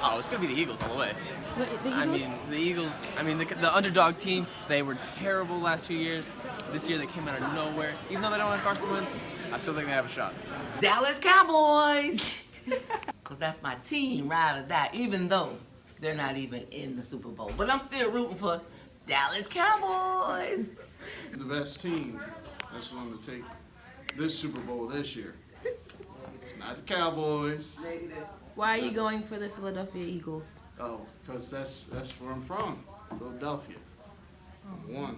Oh, it's going to be the Eagles all the way. What, the Eagles? I mean, the Eagles, the underdog team, they were terrible last few years. This year they came out of nowhere. Even though they don't have Carson Wentz, I still think they have a shot. Dallas Cowboys! Because that's my team, ride or die, even though they're not even in the Super Bowl. But I'm still rooting for Dallas Cowboys. The best team that's going to take this Super Bowl this year. It's not the Cowboys. Why are you going for the Philadelphia Eagles? Oh, because that's where I'm from, Philadelphia. One.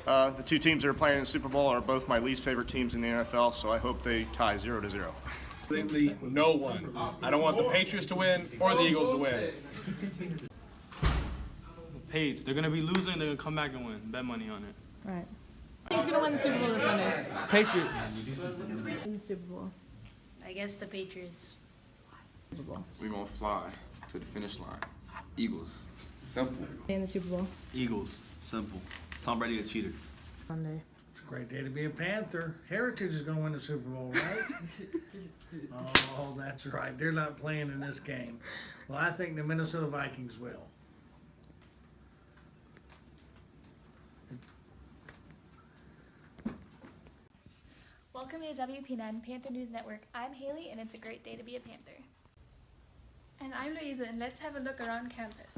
The two teams that are playing in the Super Bowl are both my least favorite teams in the NFL, so I hope they tie 0-0. Completely no one. I don't want the Patriots to win or the Eagles to win. Patriots, they're gonna be losing. They're gonna come back and win. Bet money on it. Right. Who's gonna win the Super Bowl this Sunday? Patriots. In the Super Bowl. I guess the Patriots. Super Bowl. We're going to fly to the finish line. Eagles. Simple. In the Super Bowl. Eagles. Simple. Tom Brady a cheater. Sunday. It's a great day to be a Panther. Heritage is going to win the Super Bowl, right? Oh, that's right. They're not playing in this game. Well, I think the Minnesota Vikings will. Welcome to WPNN Panther News Network. I'm Haley, and it's a great day to be a Panther. And I'm Louisa, and let's have a look around campus.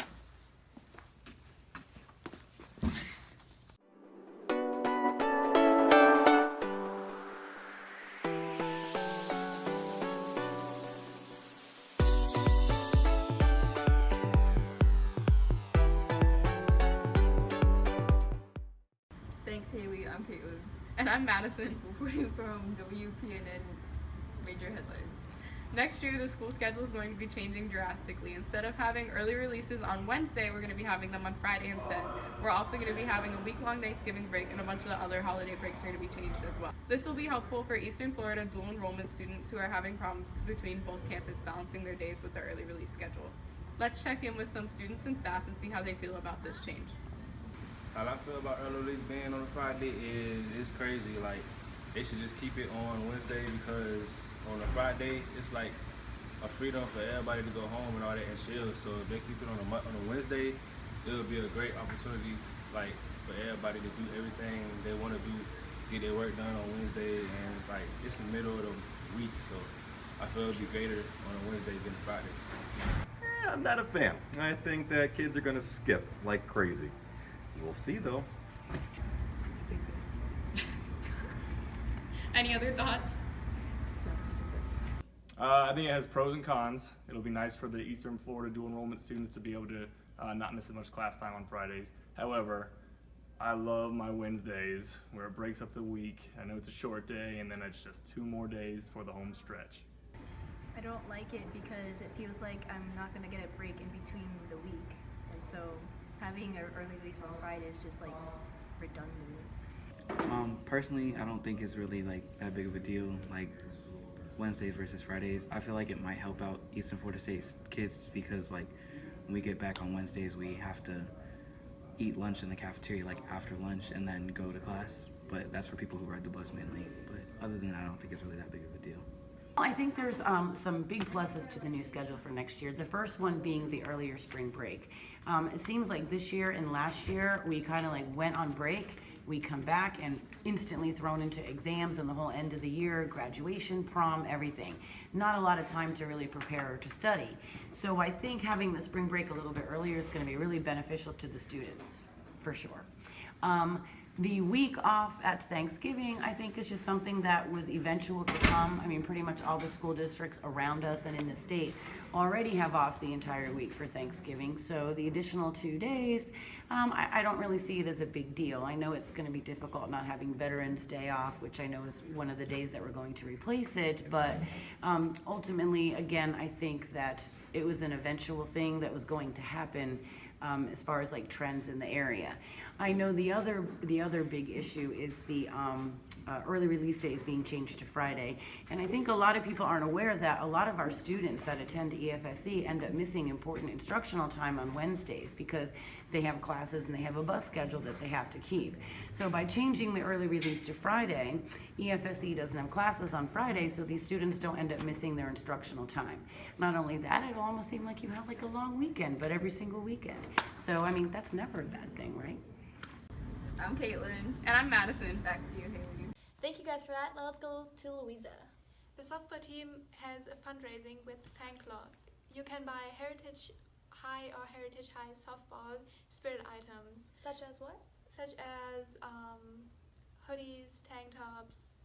Thanks, Haley. I'm Caitlin. And I'm Madison, reporting from WPNN Major Headlines. Next year, the school schedule is going to be changing drastically. Instead of having early releases on Wednesday, we're going to be having them on Friday instead. We're also going to be having a week-long Thanksgiving break, and a bunch of the other holiday breaks are going to be changed as well. This will be helpful for Eastern Florida dual enrollment students who are having problems between both campuses balancing their days with the early release schedule. Let's check in with some students and staff and see how they feel about this change. How I feel about early release being on a Friday is it's crazy. Like, they should just keep it on Wednesday, because on a Friday it's like a freedom for everybody to go home and all that and chill. So if they keep it on a Wednesday, it'll be a great opportunity, like, for everybody to do everything they want to do, get their work done on Wednesday, and it's like it's the middle of the week, so I feel it'd be greater on a Wednesday than a Friday. I'm not a fan. I think that kids are gonna skip like crazy. We'll see though. Any other thoughts? I think it has pros and cons. It'll be nice for the Eastern Florida dual enrollment students to be able to not miss as much class time on Fridays. However, I love my Wednesdays where it breaks up the week. I know it's a short day, and then it's just 2 more days for the home stretch. I don't like it because it feels like I'm not going to get a break in between the week. And so having an early release on Friday is just like redundant. Personally, I don't think it's really like that big of a deal, like Wednesdays versus Fridays. I feel like it might help out Eastern Florida State's kids, because like when we get back on Wednesdays, we have to eat lunch in the cafeteria like after lunch and then go to class. But that's for people who ride the bus mainly. But other than that, I don't think it's really that big of a deal. I think there's some big pluses to the new schedule for next year. The first one being the earlier spring break. It seems like this year and last year we kind of like went on break. We come back and instantly thrown into exams and the whole end of the year, graduation, prom, everything. Not a lot of time to really prepare or to study. So I think having the spring break a little bit earlier is going to be really beneficial to the students, for sure. The week off at Thanksgiving, I think, is just something that was eventual to come. I mean, pretty much all the school districts around us and in the state already have off the entire week for Thanksgiving. So the additional 2 days, I don't really see it as a big deal. I know it's going to be difficult not having Veterans Day off, which I know is one of the days that we're going to replace it. But ultimately, again, I think that it was an eventual thing that was going to happen. As far as like trends in the area. I know the other big issue is the early release day is being changed to Friday. And I think a lot of people aren't aware that a lot of our students that attend EFSE end up missing important instructional time on Wednesdays because they have classes and they have a bus schedule that they have to keep. So by changing the early release to Friday, EFSE doesn't have classes on Friday, so these students don't end up missing their instructional time. Not only that, it'll almost seem like you have like a long weekend, but every single weekend. So, I mean, that's never a bad thing, right? I'm Caitlin. And I'm Madison. Back to you, Haley. Thank you guys for that. Now let's go to Louisa. The softball team has a fundraising with Fan Club. You can buy Heritage High or Heritage High softball spirit items. Such as what? Such as hoodies, tank tops.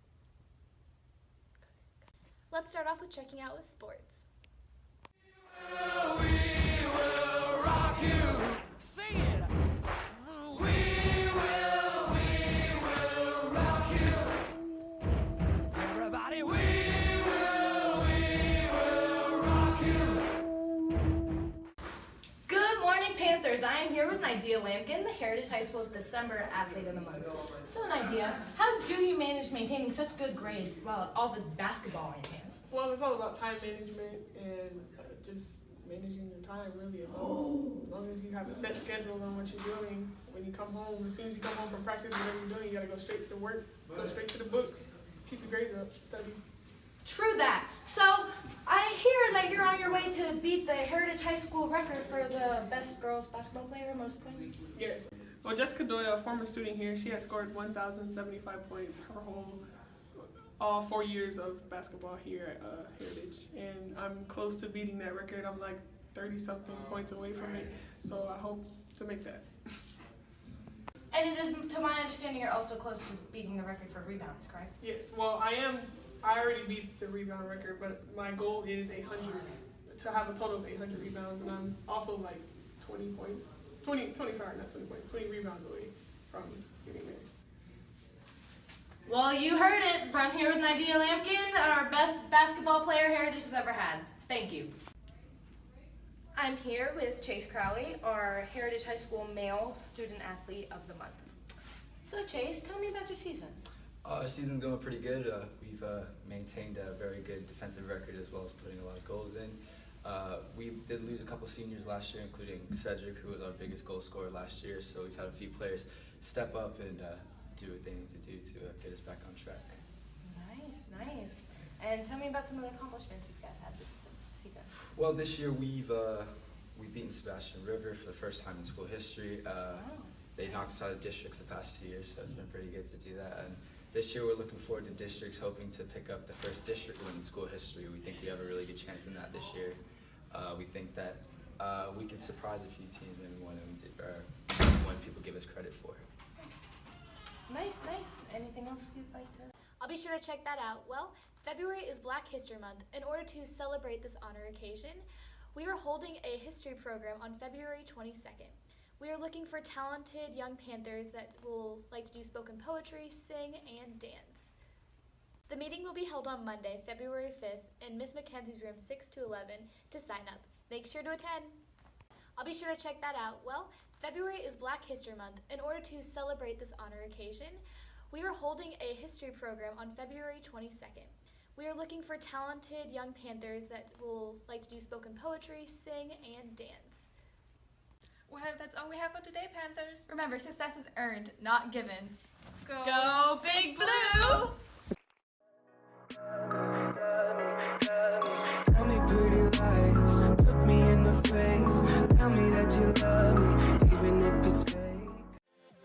Let's start off with checking out with sports. We will rock you. Sing it. We will rock you. Everybody, we will rock you. Good morning, Panthers. I am here with Nydia Lampkin, the Heritage High School's December Athlete of the Month. So, Nydia, how do you manage maintaining such good grades while all this basketball on your hands? Well, it's all about time management and just managing your time, really. As long as you have a set schedule on what you're doing, when you come home, as soon as you come home from practice, whatever you're doing, you gotta go straight to work, go straight to the books, keep your grades up, study. True that. So, I hear that you're on your way to beat the Heritage High School record for the best girls basketball player, most points. Yes. Well, Jessica Doyle, a former student here, she has scored 1,075 points her all 4 years of basketball here at Heritage. And I'm close to beating that record. I'm like 30-something points away from it. So I hope to make that. And it is, to my understanding, you're also close to beating the record for rebounds, correct? Yes. Well, I already beat the rebound record, but my goal is 100, to have a total of 800 rebounds. And I'm also like 20 points. 20 rebounds away from getting there. Well, you heard it. I'm here with Nydia Lampkin, our best basketball player Heritage has ever had. Thank you. I'm here with Chase Crowley, our Heritage High School Male Student Athlete of the Month. So Chase, tell me about your season. Our season's going pretty good. We've maintained a very good defensive record as well as putting a lot of goals in. We did lose a couple seniors last year, including Cedric, who was our biggest goal scorer last year. So we've had a few players step up and do what they need to do to get us back on track. Nice. And tell me about some of the accomplishments you guys had this season. Well, this year we've beaten Sebastian River for the first time in school history. They knocked us out of districts the past 2 years, so it's been pretty good to do that. And this year we're looking forward to districts, hoping to pick up the first district win in school history. We think we have a really good chance in that this year. We think that we can surprise a few teams, maybe one people give us credit for. Nice. Anything else you'd like to? I'll be sure to check that out. Well, February is Black History Month. In order to celebrate this honor occasion, we are holding a history program on February 22nd. We are looking for talented young Panthers that will like to do spoken poetry, sing, and dance. The meeting will be held on Monday, February 5th in Miss Mackenzie's room 6 to 11 to sign up. Make sure to attend. I'll be sure to check that out. Well, February is Black History Month. In order to celebrate this honor occasion, we are holding a history program on February 22nd. We are looking for talented young Panthers that will like to do spoken poetry, sing, and dance. Well, that's all we have for today, Panthers. Remember, success is earned, not given. Go Big Blue!